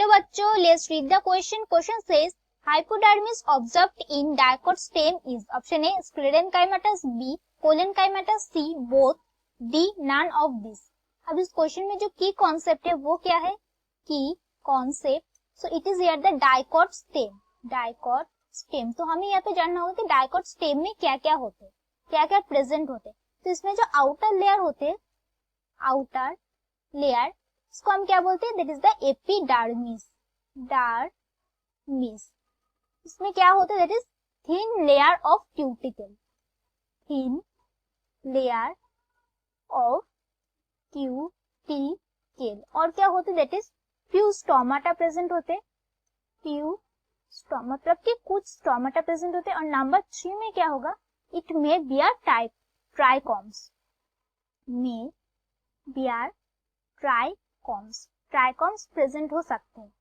Hello बच्चों, let's read the question. Question says hypodermis observed in dicot stem is option A sclerenchymatous, B collenchymatous, C both, D none of this. अब इस question में जो की concept है वो क्या है? की concept. So it is here the dicot stem. Dicot stem. तो हमें यहाँ पे जानना होगा कि डाइकॉट स्टेम में क्या क्या होते हैं, क्या क्या प्रेजेंट होते हैं. तो इसमें जो आउटर लेयर होते हैं, आउटर लेयर, इसको हम क्या बोलते हैं? That is the epidermis. Dermis. इसमें क्या होता है? That is thin layer of cuticle. Thin layer of cuticle. और क्या होते? That is few stomata present होते. फ्यू स्टोमा मतलब कि कुछ स्टोमाटा प्रेजेंट होते. और नंबर 3 में क्या होगा? It may bear type trichomes. May bear trichomes. Trichomes present हो सकते हैं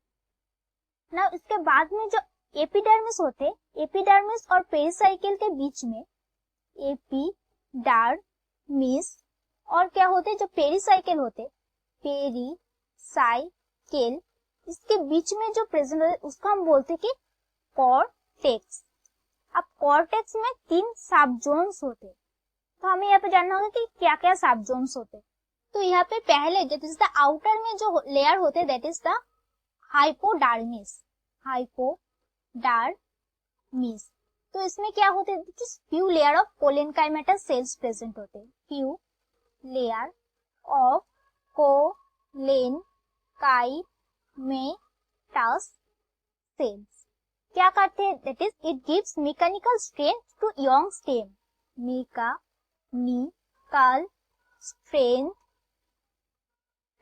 ना. इसके बाद में जो एपिडर्मिस होते, एपिडर्मिस और पेरिसाइकिल के बीच में एपिडर्मिस और क्या होते, जो पेरिसाइकिल होते, पेरिसाइकिल, इसके बीच में जो प्रेजेंट होते उसको हम बोलते कि कॉर्टेक्स. अब कॉर्टेक्स में 3 सब जोन्स होते. तो हमें यहाँ पे जानना होगा कि क्या क्या सब जोन्स होते. तो यहाँ पे पहले दैट इज द आउटर में जो लेयर होते that is the hypodermis. Hypodermis. तो इसमें क्या होते हैं? Few layer of collenchymatous cells present होते हैं. Few layer of collenchymatous cells क्या करते हैं? That is it gives mechanical strength to young stem. Mechanical strength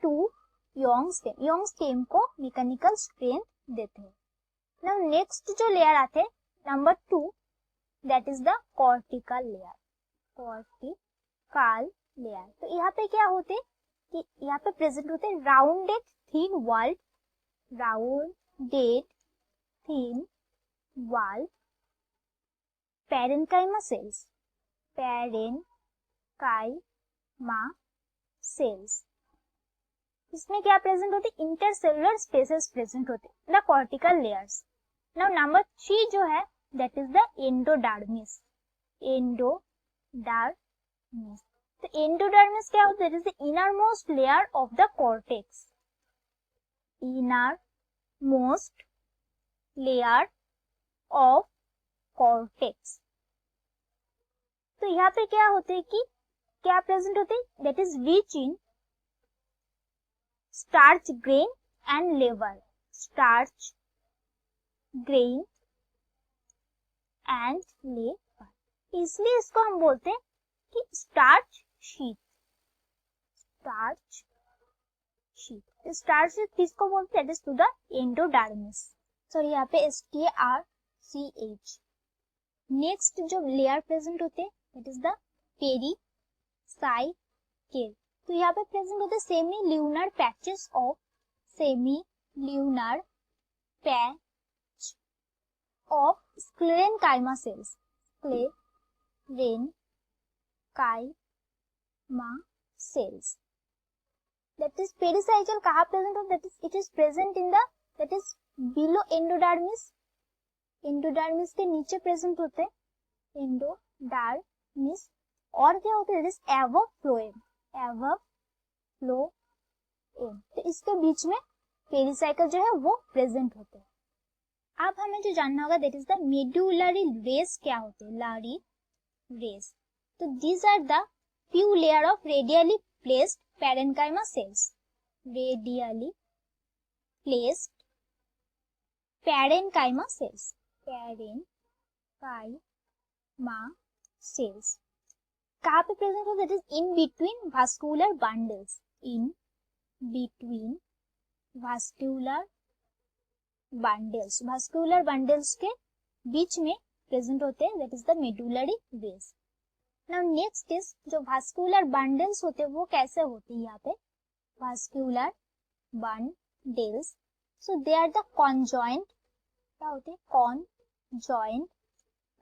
to young stem. Young stem को मैकेनिकल स्ट्रेंथ देते हैं. नाउ नेक्स्ट जो layer आते हैं number 2, that is the cortical layer. Cortical layer. तो यहाँ पे क्या होते कि यहाँ पे प्रेजेंट होते हैं rounded thin walled. Rounded thin walled parenchyma cells. Parenchyma cells. इसमें क्या प्रेजेंट होते? इंटरसेलुलर स्पेसेस प्रेजेंट होते the cortical layers. Now number 3 जो है that is the endodermis. Endodermis. तो एंडोडर्मिस क्या होता है? That is the inner most layer of the cortex. Inner most layer of cortex. तो यहाँ पे क्या होते हैं कि क्या प्रेजेंट होते? That is rich in starch grain and layer. Starch grain and layer. इसलिए इसको हम बोलते हैं कि starch sheath. Starch sheath. Starch sheath किसको बोलते हैं? That is to the endodermis. Sorry यहाँ पे STARCH. नेक्स्ट जो लेयर प्रेजेंट होते हैं दैट इज द पेरिसाइकिल. तो यहाँ पे प्रेजेंट होते semi lunar patches of sclerenchyma cells. Sclerenchyma cells. That is pericycle कहाँ प्रेजेंट होता? That is it is present in the that is below endodermis. Endodermis के नीचे प्रेजेंट होते हैं एंडोडर्मिस. और क्या होता है? That is above phloem. Above phloem. तो इसके बीच में पेरिसाइकिल जो है वो प्रेजेंट होते हैं. अब हमें जो जानना होगा that is the medullary rays. क्या होते हैं? लारी रेस. तो these are the few layer of radially placed parenchyma cells. Radially placed parenchyma cells. Parenchyma cells कहाँ पे प्रेजेंट होता है? That is in between vascular bundles. In between vascular bundles. Vascular bundles के बीच में प्रेजेंट होते हैं. That is the medullary rays. Now next is जो वास्कुलर बंडल्स होते हैं वो कैसे होते हैं? यहाँ पे vascular bundles. So they are the conjoint. क्या होते हैं? कॉन्जॉइंट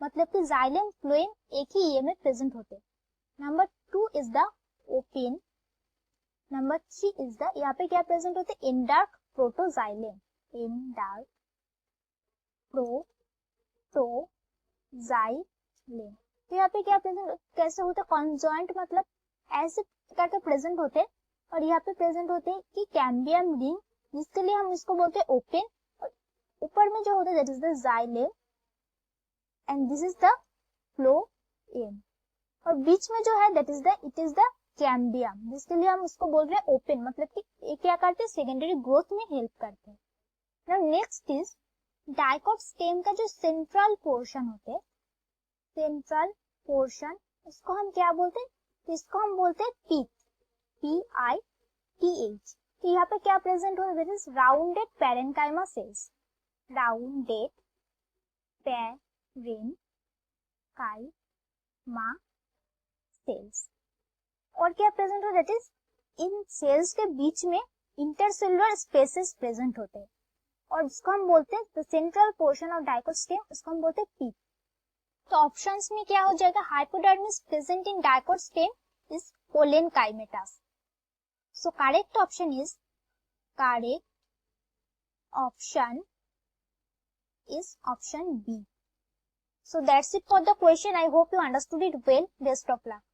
मतलब कि जाइलम फ्लोएम एक ही ईयर में प्रेजेंट होते हैं. Number 2 is the open. Number 3 is the यहाँ पे क्या प्रेजेंट होते हैं? एंडार्क प्रोटोजाइलम. एंडार प्रोटोजाइलेम। तो यहाँ पे क्या प्रेजेंट कैसे होता है, कॉन्जॉइंट मतलब ऐसे करके प्रेजेंट होते हैं, और यहाँ पे प्रेजेंट होते हैं कि कैम्बियम रिंग, जिसके लिए हम इसको बोलते हैं ओपन, और ऊपर में जो होता है that is the xylem and this is the phloem, और बीच में जो है दैट इज द कैम्बियम, जिसके लिए हम उसको बोल रहे हैं ओपन, मतलब कि ये क्या करते हैं, सेकेंडरी ग्रोथ में हेल्प करते हैं। Now next is dicot stem का जो सेंट्रल पोर्शन होते हैं, सेंट्रल पोर्शन, इसको हम क्या बोलते हैं, इसको हम बोलते हैं पीथ, PITH। तो यहाँ पे क्या प्रेजेंट हो, this is rounded parenchyma sales, rounded parenchyma sales. और क्या प्रेजेंट हो, दैट इज इन सेल्स के बीच में इंटरसेलुलर स्पेसेस प्रेजेंट होते हैं, और जिसको हम बोलते हैं the central portion of dicot stem, उसको हम बोलते हैं पीथ। तो ऑप्शंस में क्या हो जाएगा, hypodermis present in dicot stem is collenchymatous. So correct option is option B. So that's it for the question. I hope you understood it well. Best of luck.